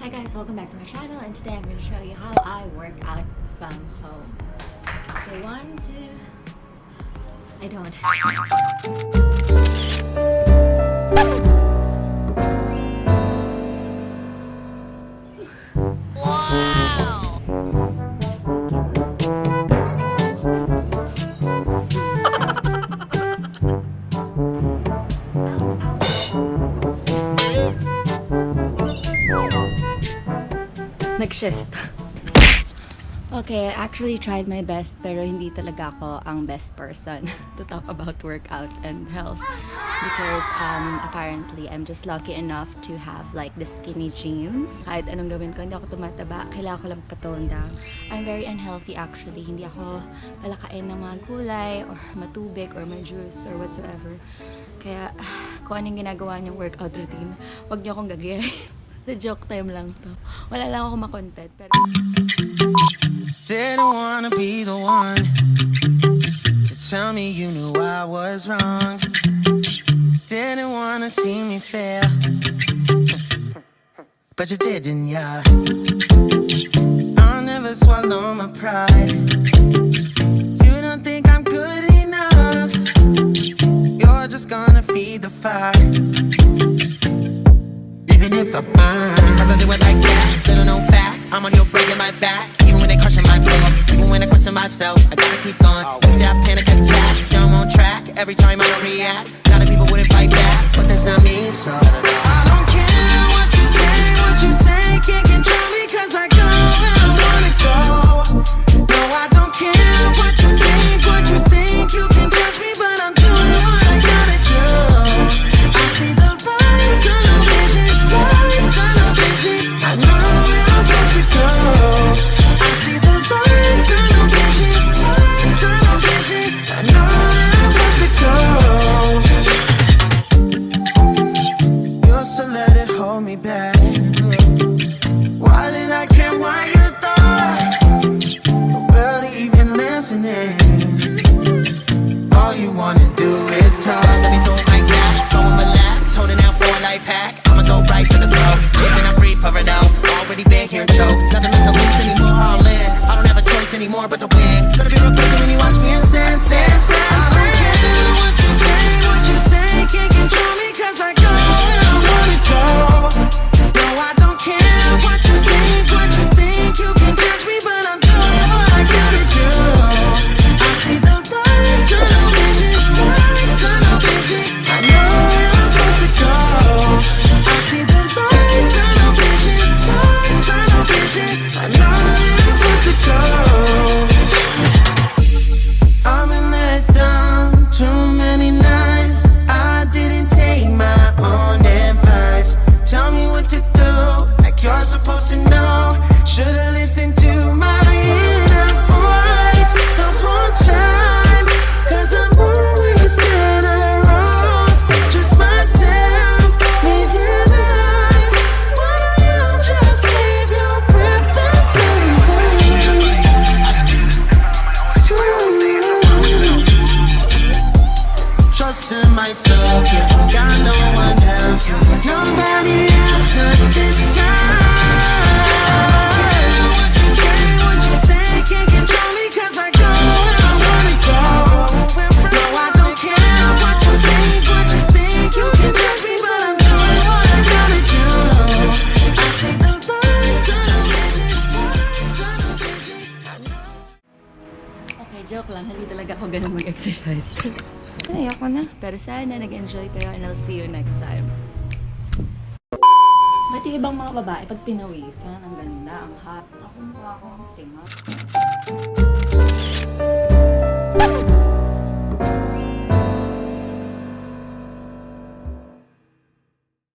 Hi guys, welcome back to my channel, and today I'm going to show you how I work out from home. So one, two... I don't. Nag-shift. Okay, I actually tried my best pero hindi talaga ako ang best person to talk about workout and health because apparently I'm just lucky enough to have like the skinny jeans. Kahit anong gawin ko, hindi ako tumataba. Kailangan ko lang patone down. I'm very unhealthy actually. Hindi ako palakain ng mga gulay or matubig or may juice or whatsoever. Kaya kung anong ginagawa niyong workout routine, wag niyo akong gagayahin. The joke time lang to. Wala lang ako makontent. Pero... Didn't wanna be the one to tell me you knew I was wrong. Didn't wanna see me fail, but you did, didn't ya? I'll never swallow my pride. You don't think I'm good enough. You're just gonna feed the fire. Even if I burn, cause I do it like that, little known fact. I'm on your breaking my back, even when they crushing my soul. Even when I question myself, I gotta keep going. Used to have panic attacks, now I'm on track. Every time I don't react, a lot of people wouldn't fight back, but that's not me, so I don't care what you say, can't control me cause I go where I wanna go. No, I don't care what you think, you can judge me, but I'm doing what I gotta do. I see the light, tunnel vision, I know where I'm supposed to go. I see the light, tunnel vision, I know where I'm supposed to go. Used to let it hold me back. Why did I care what you thought? You're barely even listening. All you wanna do is talk. Let me throw it like that, go and relax, holding out for a life hack. I'ma go right for the goal. Living I breathe for it now. Already been here and choke. Nothing left to lose anymore. All in. I don't have a choice anymore but to win. Gonna be real crazy when you watch me and sin. I don't care what you say, can't control me cause I go where I wanna go. No, I don't care what you think, you can judge me, but I'm doing what I gotta do. I see the light, tunnel vision, I know where I'm supposed to go. I see the light, tunnel vision, I know where I'm supposed to go. I've been let down too many nights. I didn't take my own advice. Tell me what to do, like you're supposed to know. Should've listened to my inner voice the whole time, cause I'm always better off just myself, me and I. Why don't you just save your breath and stay away? Trust in myself, yeah, got no one else, yeah. Nobody else, not this time. What you say, can't control me cause I go where I wanna go. No, I don't care what you think, you can judge me, but I'm doing what I gotta do. I see the light, tunnel vision, I know. Okay, joke lang. Hindi talaga ako ganun mag-exercise. Ayoko na. Pero sana nag-enjoy kayo and I'll see you next time. Ba't yung ibang mga babae, pag pinawisan, ang ganda, ang hot. Ako mukha akong tinga.